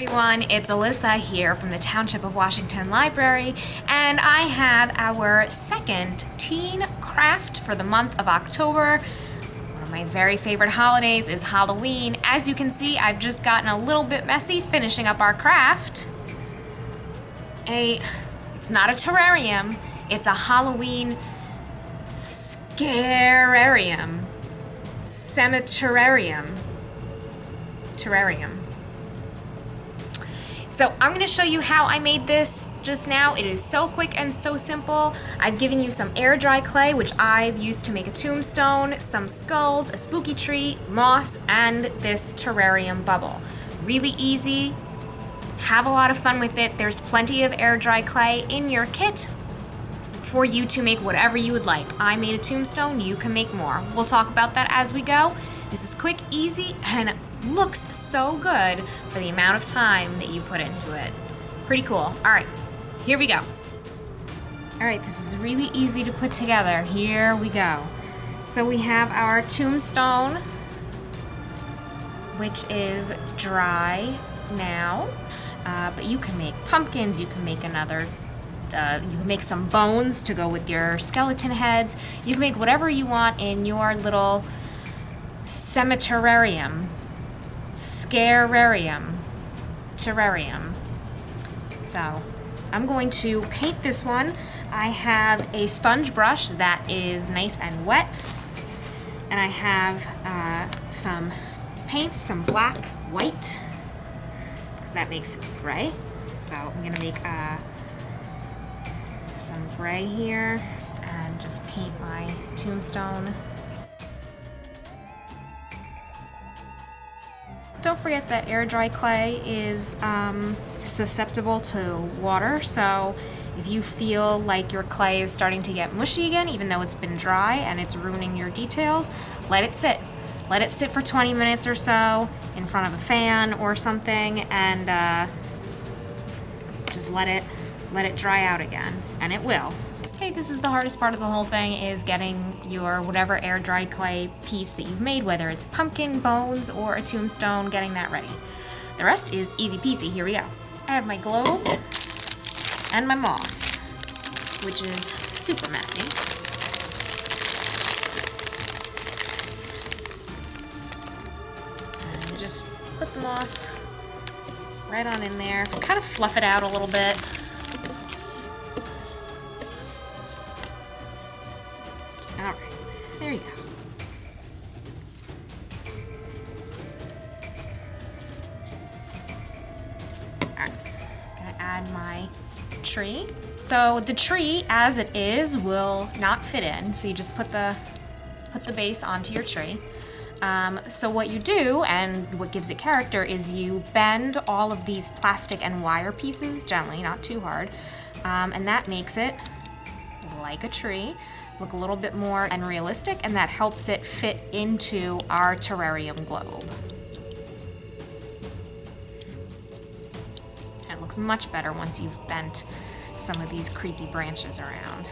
everyone, it's Alyssa here from the Township of Washington Library, and I have our second teen craft for the month of October. One of my very favorite holidays is Halloween. As you can see, I've just gotten a little bit messy finishing up our craft. It's not a terrarium, it's a Halloween scararium. Ceme-terrarium. Terrarium. So I'm going to show you how I made this just now. It is so quick and so simple. I've given you some air dry clay, which I've used to make a tombstone, some skulls, a spooky tree, moss, and this terrarium bubble. Really easy. Have a lot of fun with it. There's plenty of air dry clay in your kit for you to make whatever you would like. I made a tombstone, you can make more. We'll talk about that as we go. This is quick, easy, and looks so good for the amount of time that you put into it. Pretty cool. All right, here we go. All right, this is really easy to put together. Here we go. So we have our tombstone, which is dry now, but you can make pumpkins, you can make you can make some bones to go with your skeleton heads. You can make whatever you want in your little ceme-terrarium, scararium, terrarium. So I'm going to paint this one. I have a sponge brush that is nice and wet, and I have some paints, some black, white, because that makes it gray. So I'm gonna make some gray here and just paint my tombstone. Don't forget that air dry clay is susceptible to water, so if you feel like your clay is starting to get mushy again, even though it's been dry and it's ruining your details, let it sit. Let it sit for 20 minutes or so in front of a fan or something, and just let it dry out again, and it will. Okay, this is the hardest part of the whole thing, is getting your whatever air dry clay piece that you've made, whether it's pumpkin, bones, or a tombstone, getting that ready. The rest is easy peasy. Here we go. I have my globe and my moss, which is super messy. And you just put the moss right on in there, kind of fluff it out a little bit. Alright, there you go. Alright, gonna add my tree. So the tree, as it is, will not fit in, so you just put the base onto your tree. So what you do, and what gives it character, is you bend all of these plastic and wire pieces gently, not too hard, and that makes it like a tree, look a little bit more unrealistic, and that helps it fit into our terrarium globe. It looks much better once you've bent some of these creepy branches around.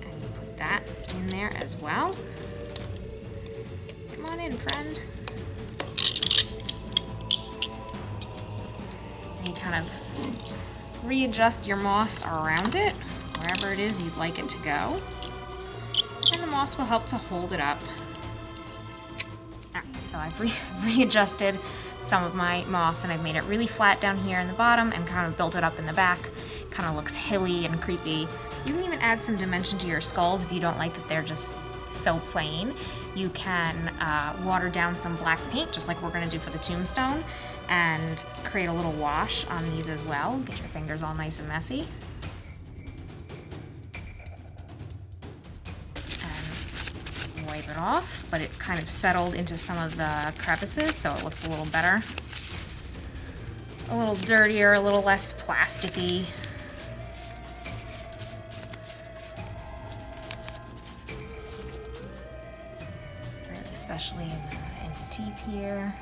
And you put that in there as well. Come on in, friend. And you kind of readjust your moss around it, wherever it is you'd like it to go. And the moss will help to hold it up. Alright, so I've readjusted some of my moss, and I've made it really flat down here in the bottom and kind of built it up in the back. Kind of looks hilly and creepy. You can even add some dimension to your skulls if you don't like that they're just so plain. You can water down some black paint, just like we're going to do for the tombstone, and create a little wash on these as well. Get your fingers all nice and messy. And wipe it off, but it's kind of settled into some of the crevices, so it looks a little better. A little dirtier, a little less plasticky. Especially in the teeth here.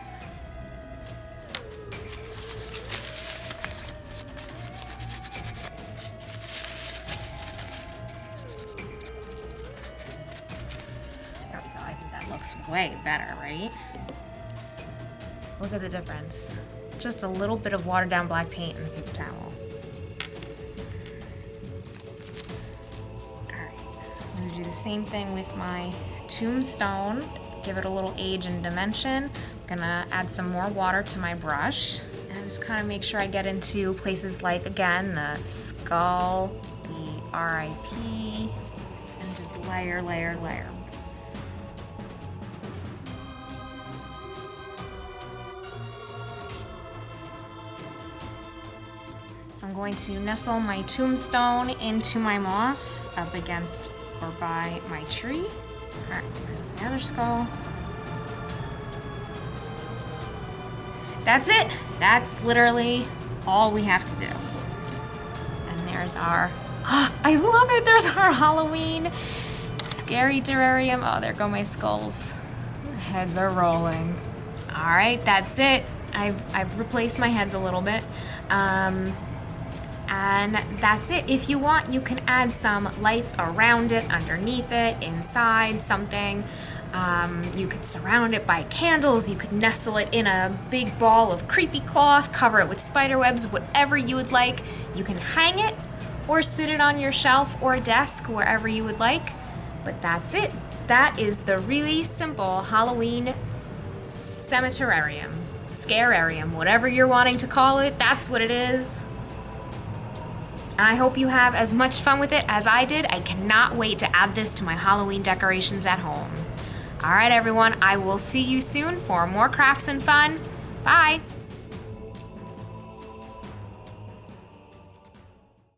There we go. I think that looks way better, right? Look at the difference. Just a little bit of watered down black paint and a paper towel. Alright, I'm gonna do the same thing with my tombstone. Give it a little age and dimension. I'm gonna add some more water to my brush and just kind of make sure I get into places like, again, the skull, the RIP, and just layer, layer, layer. So I'm going to nestle my tombstone into my moss up against or by my tree. All right, there's the other skull. That's it. That's literally all we have to do. And there's our, I love it. There's our Halloween scary terrarium. Oh, there go my skulls. Heads are rolling. All right, that's it. I've replaced my heads a little bit. And that's it. If you want, you can add some lights around it, underneath it, inside something. You could surround it by candles. You could nestle it in a big ball of creepy cloth, cover it with spider webs, whatever you would like. You can hang it or sit it on your shelf or desk, wherever you would like. But that's it. That is the really simple Halloween Ceme-terrarium, Scararium, whatever you're wanting to call it. That's what it is. And I hope you have as much fun with it as I did. I cannot wait to add this to my Halloween decorations at home. All right, everyone, I will see you soon for more crafts and fun. Bye.